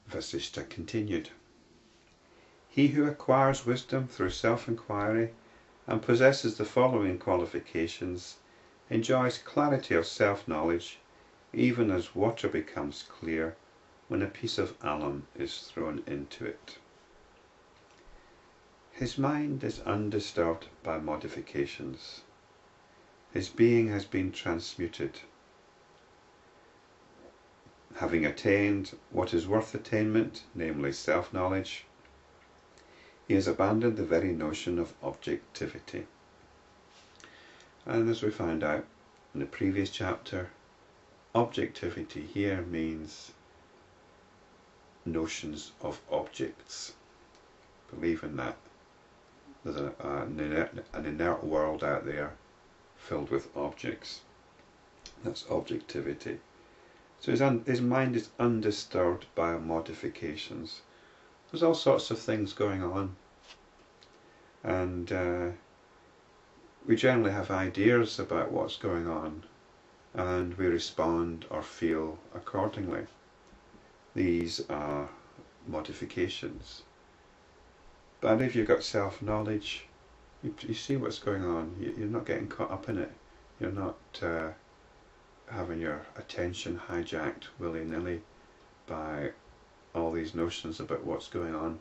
Vasistha continued, "He who acquires wisdom through self-enquiry and possesses the following qualifications enjoys clarity of self-knowledge, even as water becomes clear when a piece of alum is thrown into it. His mind is undisturbed by modifications. His being has been transmuted. Having attained what is worth attainment, namely self-knowledge, he has abandoned the very notion of objectivity." And as we found out in the previous chapter, objectivity here means notions of objects. Believe in that. There's an inert world out there filled with objects. That's objectivity. So his mind is undisturbed by modifications. There's all sorts of things going on, and we generally have ideas about what's going on, and we respond or feel accordingly. These are modifications. But if you've got self-knowledge, you see what's going on. You're not getting caught up in it. You're not having your attention hijacked willy-nilly by all these notions about what's going on.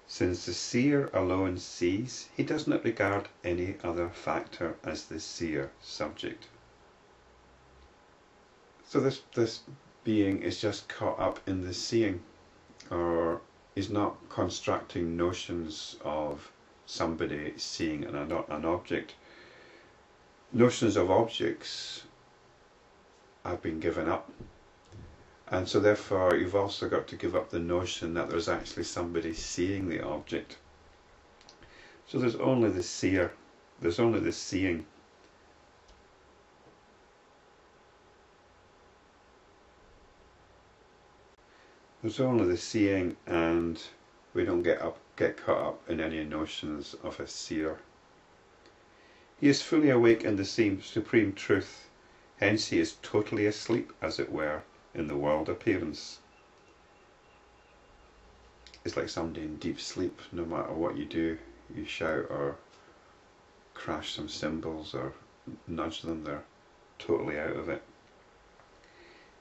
Since the seer alone sees, he does not regard any other factor as the seer subject. So this being is just caught up in the seeing, or is not constructing notions of somebody seeing an object. Notions of objects have been given up, and so therefore you've also got to give up the notion that there's actually somebody seeing the object. So there's only the seer, there's only the seeing. There's only the seeing, and we don't get caught up in any notions of a seer. He is fully awake in the same supreme truth, hence he is totally asleep, as it were, in the world appearance. It's like somebody in deep sleep. No matter what you do, you shout or crash some cymbals or nudge them, they're totally out of it.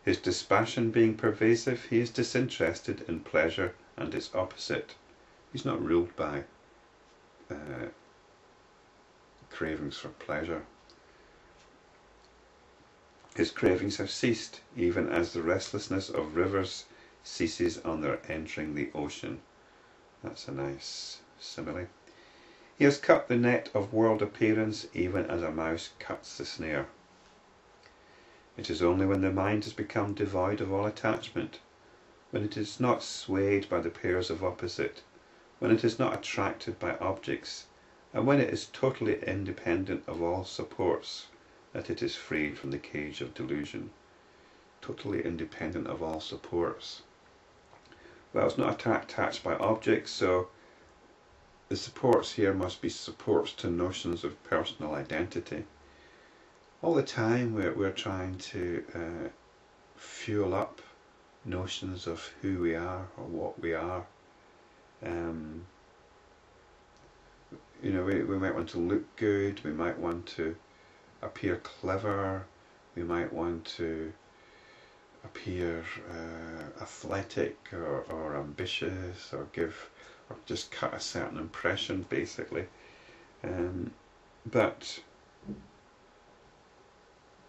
His dispassion being pervasive, he is disinterested in pleasure and its opposite. He's not ruled by cravings for pleasure. His cravings have ceased, even as the restlessness of rivers ceases on their entering the ocean. That's a nice simile. He has cut the net of world appearance, even as a mouse cuts the snare. It is only when the mind has become devoid of all attachment, when it is not swayed by the pairs of opposite, when it is not attracted by objects, and when it is totally independent of all supports, that it is freed from the cage of delusion. Totally independent of all supports. Well, it's not attached by objects, so the supports here must be supports to notions of personal identity. All the time we're trying to fuel up notions of who we are or what we are. You know, we might want to look good, we might want to appear clever, we might want to appear athletic or ambitious, or just cut a certain impression, basically. But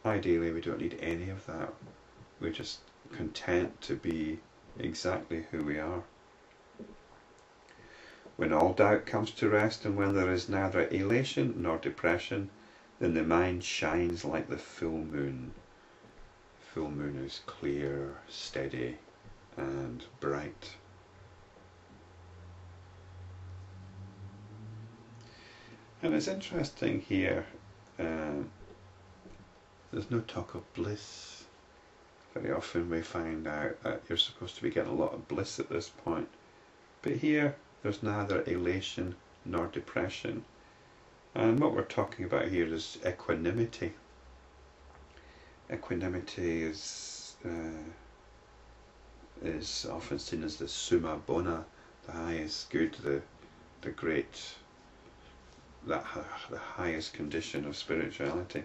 ideally we don't need any of that. We're just content to be exactly who we are. When all doubt comes to rest, and when there is neither elation nor depression, then the mind shines like the full moon. The full moon is clear, steady, and bright. And it's interesting here, there's no talk of bliss. Very often we find out that you're supposed to be getting a lot of bliss at this point. But here, there's neither elation nor depression. And what we're talking about here is equanimity. Equanimity is often seen as the summa bona, the highest good, the great, the highest condition of spirituality.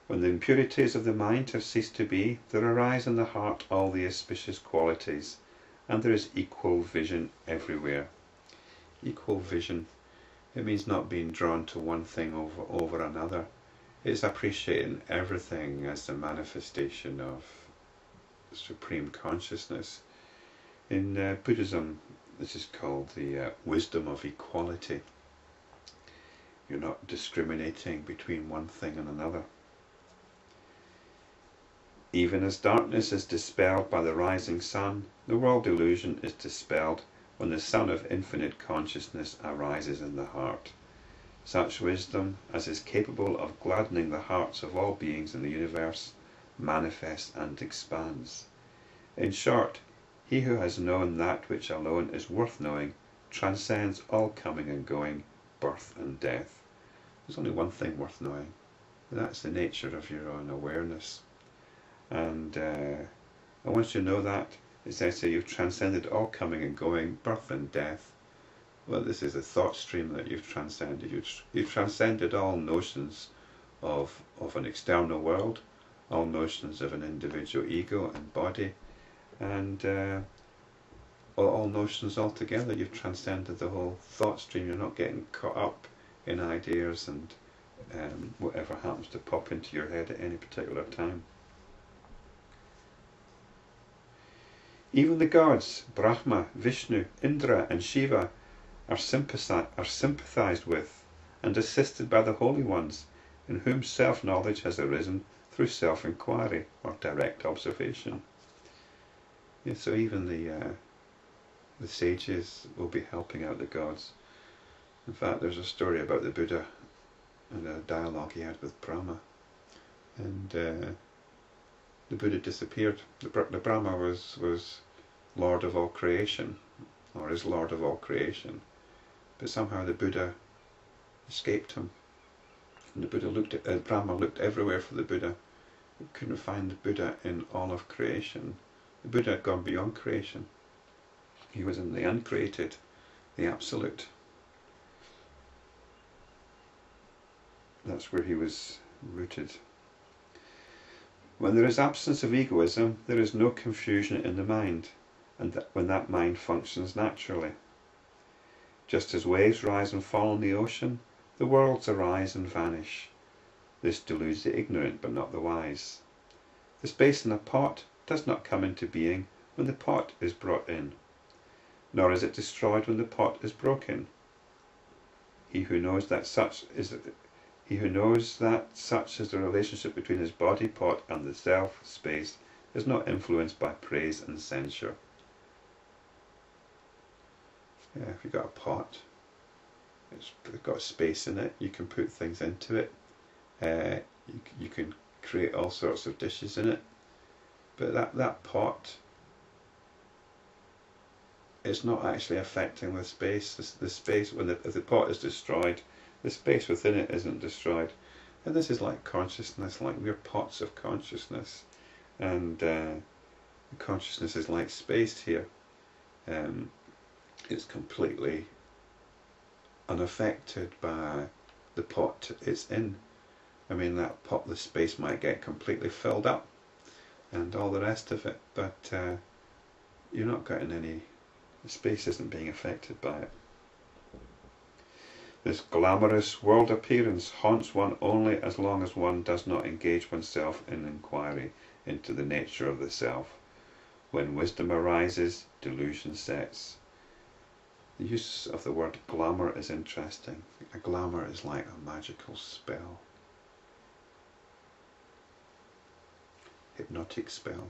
When the impurities of the mind have ceased to be, there arise in the heart all the auspicious qualities, and there is equal vision everywhere. Equal vision, it means not being drawn to one thing over another. It's appreciating everything as the manifestation of supreme consciousness. In Buddhism, this is called the wisdom of equality. You're not discriminating between one thing and another. Even as darkness is dispelled by the rising sun, the world illusion is dispelled when the sun of infinite consciousness arises in the heart. Such wisdom as is capable of gladdening the hearts of all beings in the universe manifests and expands. In short, he who has known that which alone is worth knowing transcends all coming and going, birth and death. There's only one thing worth knowing, and that's the nature of your own awareness. And once you know that, it says that you've transcended all coming and going, birth and death. Well, this is a thought stream that you've transcended. You've transcended all notions of an external world, all notions of an individual ego and body, and all notions altogether. You've transcended the whole thought stream. You're not getting caught up in ideas and whatever happens to pop into your head at any particular time. Even the gods, Brahma, Vishnu, Indra and Shiva, are sympathized with and assisted by the holy ones, in whom self-knowledge has arisen through self-enquiry or direct observation. Yeah, so even the sages will be helping out the gods. In fact, there's a story about the Buddha and a dialogue he had with Brahma, and the Buddha disappeared. The Brahma was Lord of all creation, or is Lord of all creation, but somehow the Buddha escaped him. And the Buddha Brahma looked everywhere for the Buddha. He couldn't find the Buddha in all of creation. The Buddha had gone beyond creation. He was in the uncreated, the absolute. That's where he was rooted. When there is absence of egoism, there is no confusion in the mind, and when that mind functions naturally. Just as waves rise and fall in the ocean, the worlds arise and vanish. This deludes the ignorant but not the wise. The space in a pot does not come into being when the pot is brought in, nor is it destroyed when the pot is broken. He who knows that such is the relationship between his body pot and the self space is not influenced by praise and censure. Yeah, if you've got a pot, it's got space in it, you can put things into it, you can create all sorts of dishes in it, but that pot is not actually affecting the space. The space, if the pot is destroyed, the space within it isn't destroyed. And this is like consciousness, like we're pots of consciousness, and consciousness is like space here. It's completely unaffected by the pot it's in. I mean, that pot, the space might get completely filled up and all the rest of it, but you're not getting any, the space isn't being affected by it. This glamorous world appearance haunts one only as long as one does not engage oneself in inquiry into the nature of the self. When wisdom arises, delusion sets. The use of the word glamour is interesting. A glamour is like a magical spell. Hypnotic spell.